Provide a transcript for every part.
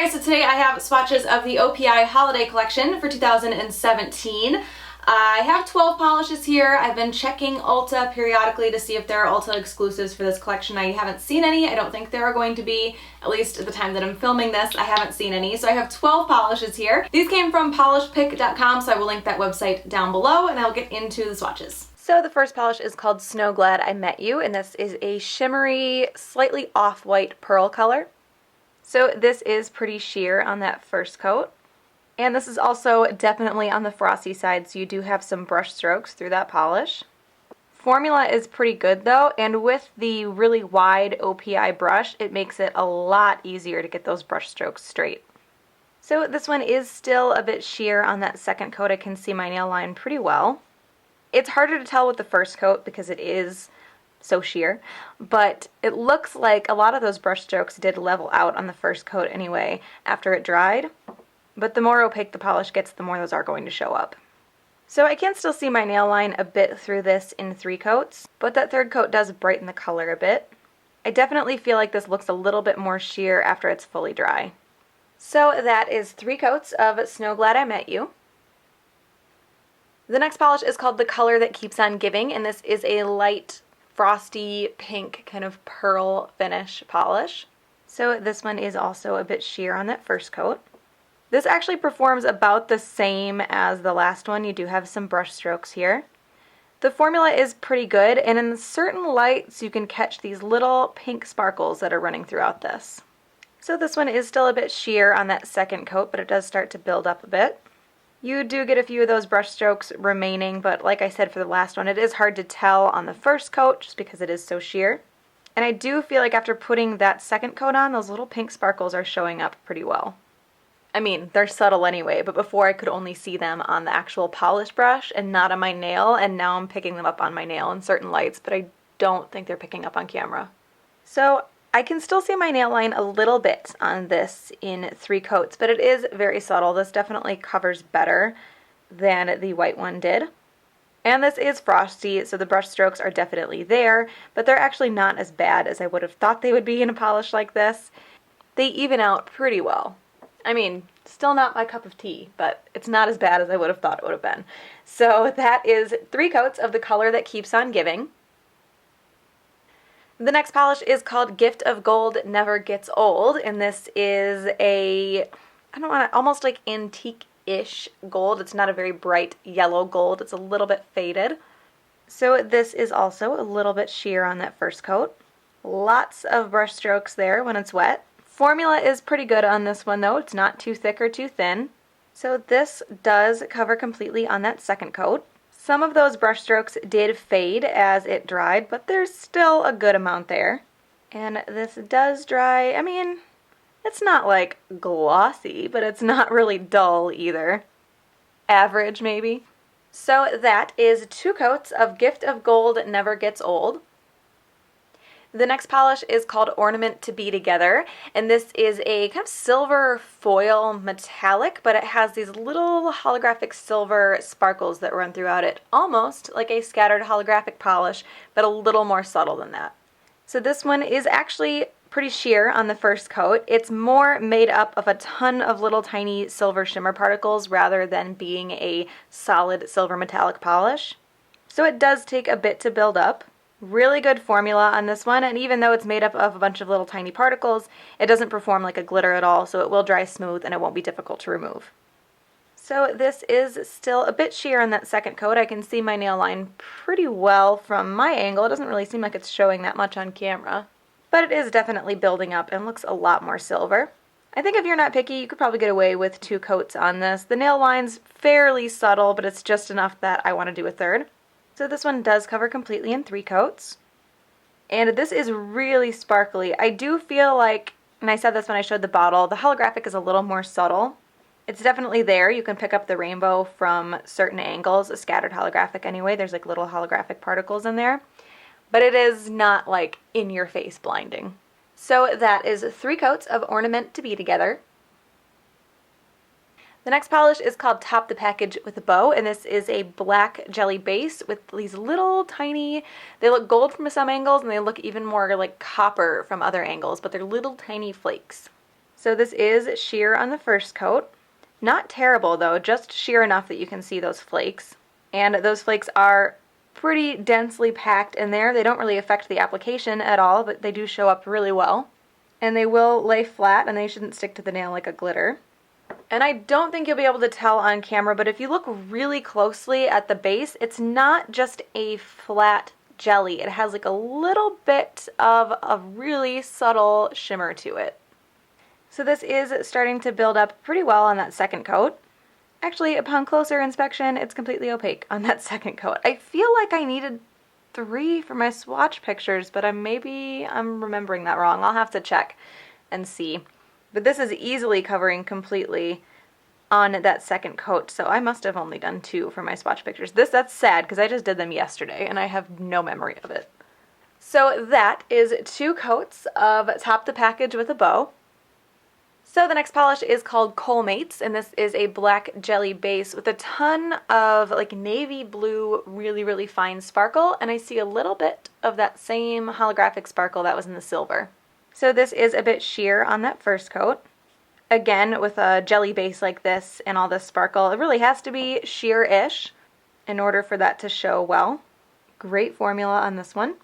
Alright, so today I have swatches of the OPI Holiday Collection for 2017. I have 12 polishes here. I've been checking Ulta periodically to see if there are Ulta exclusives for this collection. I haven't seen any. I don't think there are going to be, at least at the time that I'm filming this, I haven't seen any. So I have 12 polishes here. These came from polishpick.com, so I will link that website down below and I'll get into the swatches. So the first polish is called Snow Glad I Met You, and this is a shimmery, slightly off-white pearl color. So this is pretty sheer on that first coat. And this is also definitely on the frosty side, so you do have some brush strokes through that polish. Formula is pretty good though, and with the really wide OPI brush, it makes it a lot easier to get those brush strokes straight. So this one is still a bit sheer on that second coat. I can see my nail line pretty well. It's harder to tell with the first coat because it is so sheer, but it looks like a lot of those brush strokes did level out on the first coat anyway after it dried, but the more opaque the polish gets, the more those are going to show up. So I can still see my nail line a bit through this in 3 coats, but that third coat does brighten the color a bit. I definitely feel like this looks a little bit more sheer after it's fully dry. So that is 3 coats of Snow Glad I Met You. The next polish is called The Color That Keeps On Giving, and this is a light frosty pink kind of pearl finish polish. So this one is also a bit sheer on that first coat. This actually performs about the same as the last one. You do have some brush strokes here. The formula is pretty good, and in certain lights you can catch these little pink sparkles that are running throughout this. So this one is still a bit sheer on that second coat, but it does start to build up a bit. You do get a few of those brush strokes remaining, but like I said for the last one, it is hard to tell on the first coat just because it is so sheer. And I do feel like after putting that second coat on, those little pink sparkles are showing up pretty well. I mean, they're subtle anyway, but before I could only see them on the actual polish brush and not on my nail, and now I'm picking them up on my nail in certain lights, but I don't think they're picking up on camera. So I can still see my nail line a little bit on this in 3 coats, but it is very subtle. This definitely covers better than the white one did. And this is frosty, so the brush strokes are definitely there, but they're actually not as bad as I would have thought they would be in a polish like this. They even out pretty well. I mean, still not my cup of tea, but it's not as bad as I would have thought it would have been. So that is 3 coats of The Color That Keeps On Giving. The next polish is called Gift of Gold Never Gets Old, and this is almost like antique-ish gold. It's not a very bright yellow gold. It's a little bit faded. So this is also a little bit sheer on that first coat. Lots of brush strokes there when it's wet. Formula is pretty good on this one though. It's not too thick or too thin. So this does cover completely on that second coat. Some of those brush strokes did fade as it dried, but there's still a good amount there. And this does dry, I mean, it's not like glossy, but it's not really dull either. Average maybe. So that is 2 coats of Gift of Gold Never Gets Old. The next polish is called Ornament To Be Together, and this is a kind of silver foil metallic, but it has these little holographic silver sparkles that run throughout it, almost like a scattered holographic polish, but a little more subtle than that. So this one is actually pretty sheer on the first coat. It's more made up of a ton of little tiny silver shimmer particles rather than being a solid silver metallic polish. So it does take a bit to build up. Really good formula on this one, and even though it's made up of a bunch of little tiny particles, it doesn't perform like a glitter at all, so it will dry smooth and it won't be difficult to remove. So this is still a bit sheer on that second coat. I can see my nail line pretty well from my angle. It doesn't really seem like it's showing that much on camera, but it is definitely building up and looks a lot more silver. I think if you're not picky, you could probably get away with 2 coats on this. The nail line's fairly subtle, but it's just enough that I want to do a third. So this one does cover completely in 3 coats. And this is really sparkly. I do feel like, and I said this when I showed the bottle, the holographic is a little more subtle. It's definitely there. You can pick up the rainbow from certain angles, a scattered holographic anyway. There's like little holographic particles in there. But it is not like in your face blinding. So that is 3 coats of Ornament To Be Together. The next polish is called Top the Package with a Beau, and this is a black jelly base with these little tiny, they look gold from some angles and they look even more like copper from other angles, but they're little tiny flakes. So this is sheer on the first coat. Not terrible though, just sheer enough that you can see those flakes. And those flakes are pretty densely packed in there. They don't really affect the application at all, but they do show up really well. And they will lay flat, and they shouldn't stick to the nail like a glitter. And I don't think you'll be able to tell on camera, but if you look really closely at the base, it's not just a flat jelly. It has like a little bit of a really subtle shimmer to it. So this is starting to build up pretty well on that second coat. Actually, upon closer inspection, it's completely opaque on that second coat. I feel like I needed 3 for my swatch pictures, but maybe I'm remembering that wrong. I'll have to check and see. But this is easily covering completely on that second coat, so I must have only done 2 for my swatch pictures. That's sad because I just did them yesterday and I have no memory of it. So that is 2 coats of Top the Package with a Beau. So the next polish is called Coalmates, and this is a black jelly base with a ton of like navy blue, really, really fine sparkle, and I see a little bit of that same holographic sparkle that was in the silver. So this is a bit sheer on that first coat. Again, with a jelly base like this and all this sparkle, it really has to be sheer-ish in order for that to show well. Great formula on this one.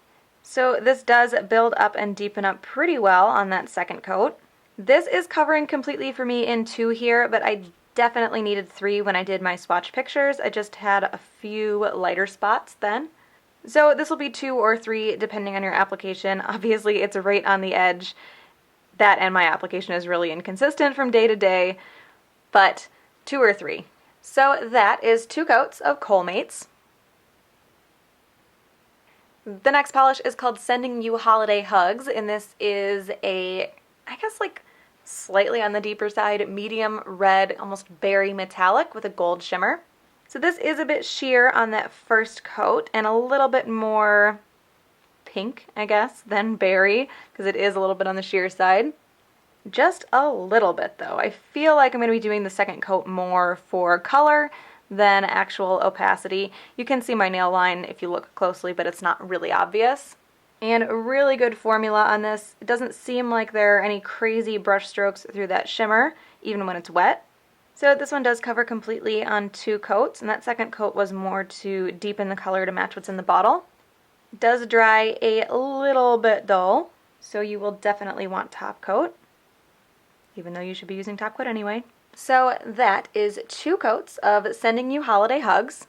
So this does build up and deepen up pretty well on that second coat. This is covering completely for me in 2 here, but I definitely needed 3 when I did my swatch pictures. I just had a few lighter spots then. So this will be 2 or 3 depending on your application. Obviously it's right on the edge. That and my application is really inconsistent from day to day, but 2 or 3. So that is 2 coats of Coalmates. The next polish is called Sending You Holiday Hugs, and this is a, I guess like slightly on the deeper side, medium red, almost berry metallic with a gold shimmer. So this is a bit sheer on that first coat and a little bit more pink, I guess, than berry, because it is a little bit on the sheer side. Just a little bit though. I feel like I'm going to be doing the second coat more for color than actual opacity. You can see my nail line if you look closely, but it's not really obvious. And a really good formula on this. It doesn't seem like there are any crazy brush strokes through that shimmer, even when it's wet. So this one does cover completely on 2 coats, and that second coat was more to deepen the color to match what's in the bottle. It does dry a little bit dull, so you will definitely want top coat, even though you should be using top coat anyway. So that is 2 coats of Sending You Holiday Hugs.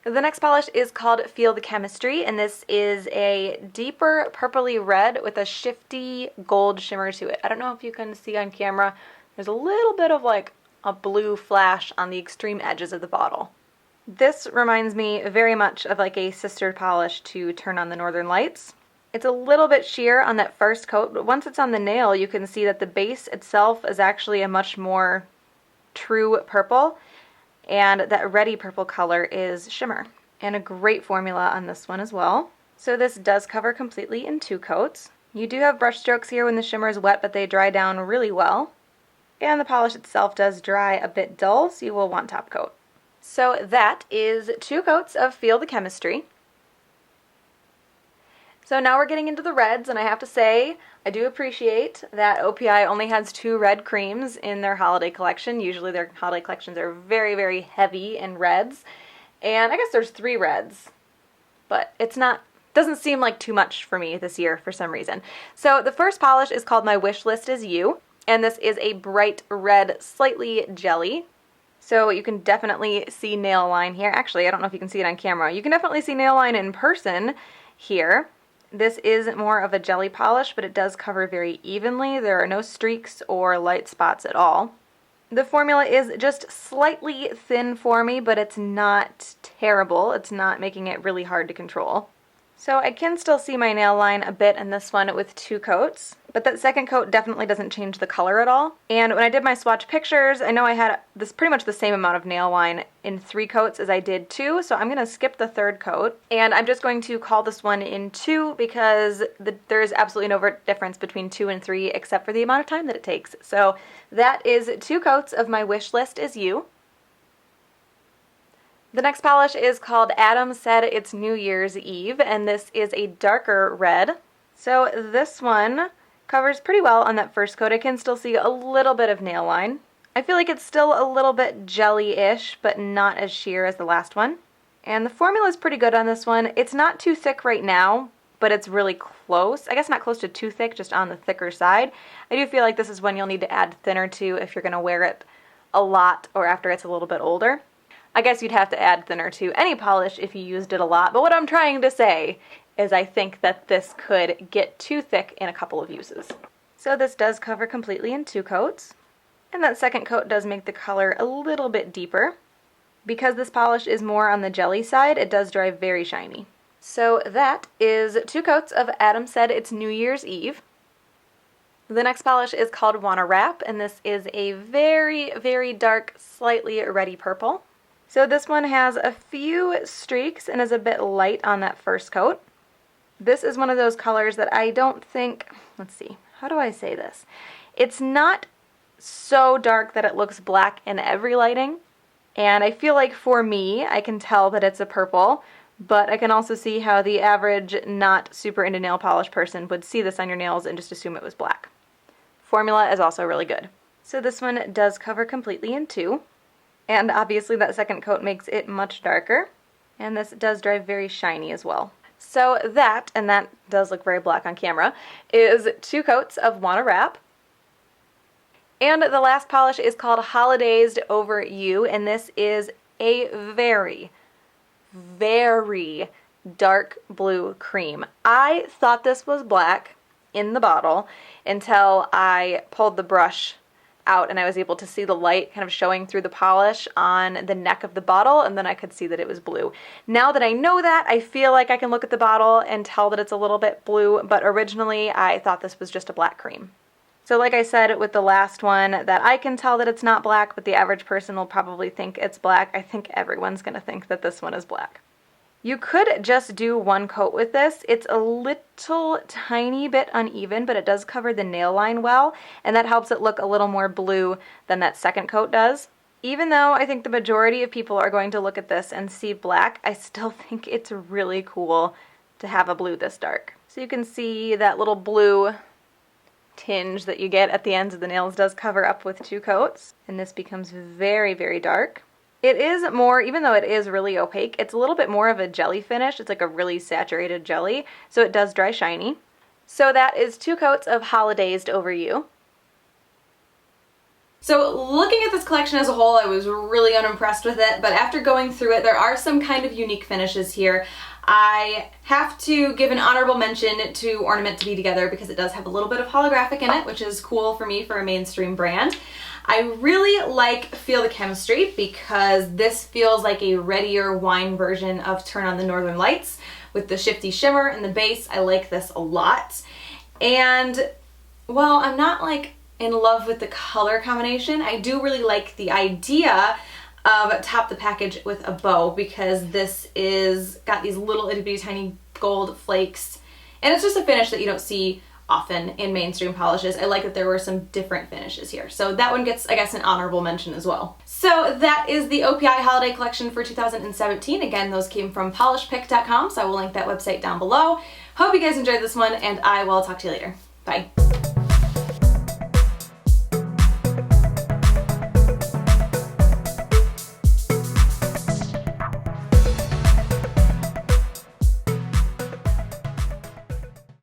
The next polish is called Feel the Chemis-Tree, and this is a deeper purpley red with a shifty gold shimmer to it. I don't know if you can see on camera, there's a little bit of like a blue flash on the extreme edges of the bottle. This reminds me very much of like a sister polish to Turn on the Northern Lights. It's a little bit sheer on that first coat, but once it's on the nail, you can see that the base itself is actually a much more true purple, and that reddy purple color is shimmer. And a great formula on this one as well. So this does cover completely in 2 coats. You do have brush strokes here when the shimmer is wet, but they dry down really well. And the polish itself does dry a bit dull, so you will want top coat. So that is 2 coats of Feel the Chemis-Tree. So now we're getting into the reds, and I have to say, I do appreciate that OPI only has 2 red creams in their holiday collection. Usually their holiday collections are very, very heavy in reds. And I guess there's 3 reds, but doesn't seem like too much for me this year for some reason. So the first polish is called My Wish List Is You, and this is a bright red, slightly jelly. So you can definitely see nail line here. Actually, I don't know if you can see it on camera. You can definitely see nail line in person here. This is more of a jelly polish, but it does cover very evenly. There are no streaks or light spots at all. The formula is just slightly thin for me, but it's not terrible. It's not making it really hard to control. So I can still see my nail line a bit in this one with 2 coats, but that second coat definitely doesn't change the color at all. And when I did my swatch pictures, I know I had this pretty much the same amount of nail line in 3 coats as I did 2, so I'm going to skip the 3rd coat, and I'm just going to call this one in 2 because there is absolutely no difference between 2 and 3 except for the amount of time that it takes. So that is 2 coats of My Wish List Is You. The next polish is called Adam Said It's New Year's Eve, and this is a darker red. So this one Covers pretty well on that first coat. I can still see a little bit of nail line. I feel like it's still a little bit jelly-ish, but not as sheer as the last one. And the formula is pretty good on this one. It's not too thick right now, but it's really close. I guess not close to too thick, just on the thicker side. I do feel like this is when you'll need to add thinner to if you're going to wear it a lot or after it's a little bit older. I guess you'd have to add thinner to any polish if you used it a lot, but what I'm trying to say is I think that this could get too thick in a couple of uses. So this does cover completely in 2 coats, and that second coat does make the color a little bit deeper. Because this polish is more on the jelly side, it does dry very shiny. So that is 2 coats of Adam Said It's New Year's Eve. The next polish is called Wanna Wrap, and this is a very, very dark, slightly reddy purple. So this one has a few streaks and is a bit light on that first coat. This is one of those colors that I don't think, let's see, how do I say this? It's not so dark that it looks black in every lighting, and I feel like for me, I can tell that it's a purple, but I can also see how the average not super into nail polish person would see this on your nails and just assume it was black. Formula is also really good. So this one does cover completely in 2, and obviously that second coat makes it much darker, and this does dry very shiny as well. So that, and that does look very black on camera, is 2 coats of Wanna Wrap. And the last polish is called Holidazed Over You, and this is a very, very dark blue cream. I thought this was black in the bottle until I pulled the brush out and I was able to see the light kind of showing through the polish on the neck of the bottle, and then I could see that it was blue. Now that I know that, I feel like I can look at the bottle and tell that it's a little bit blue, but originally I thought this was just a black cream. So like I said with the last one, that I can tell that it's not black, but the average person will probably think it's black. I think everyone's going to think that this one is black. You could just do 1 coat with this. It's a little tiny bit uneven, but it does cover the nail line well, and that helps it look a little more blue than that second coat does. Even though I think the majority of people are going to look at this and see black, I still think it's really cool to have a blue this dark. So you can see that little blue tinge that you get at the ends of the nails does cover up with 2 coats, and this becomes very, very dark. It is more, even though it is really opaque, it's a little bit more of a jelly finish. It's like a really saturated jelly, so it does dry shiny. So that is 2 coats of Holidazed Over You. So looking at this collection as a whole, I was really unimpressed with it, but after going through it, there are some kind of unique finishes here. I have to give an honorable mention to Ornament To Be Together because it does have a little bit of holographic in it, which is cool for me for a mainstream brand. I really like Feel the Chemistry because this feels like a reddier wine version of Turn on the Northern Lights with the shifty shimmer and the base. I like this a lot. And while I'm not like in love with the color combination, I do really like the idea of Top the Package with a Beau because this is got these little itty bitty tiny gold flakes, and it's just a finish that you don't see often in mainstream polishes. I like that there were some different finishes here. So that one gets, I guess, an honorable mention as well. So that is the OPI holiday collection for 2017. Again, those came from polishpick.com, so I will link that website down below. Hope you guys enjoyed this one, and I will talk to you later. Bye.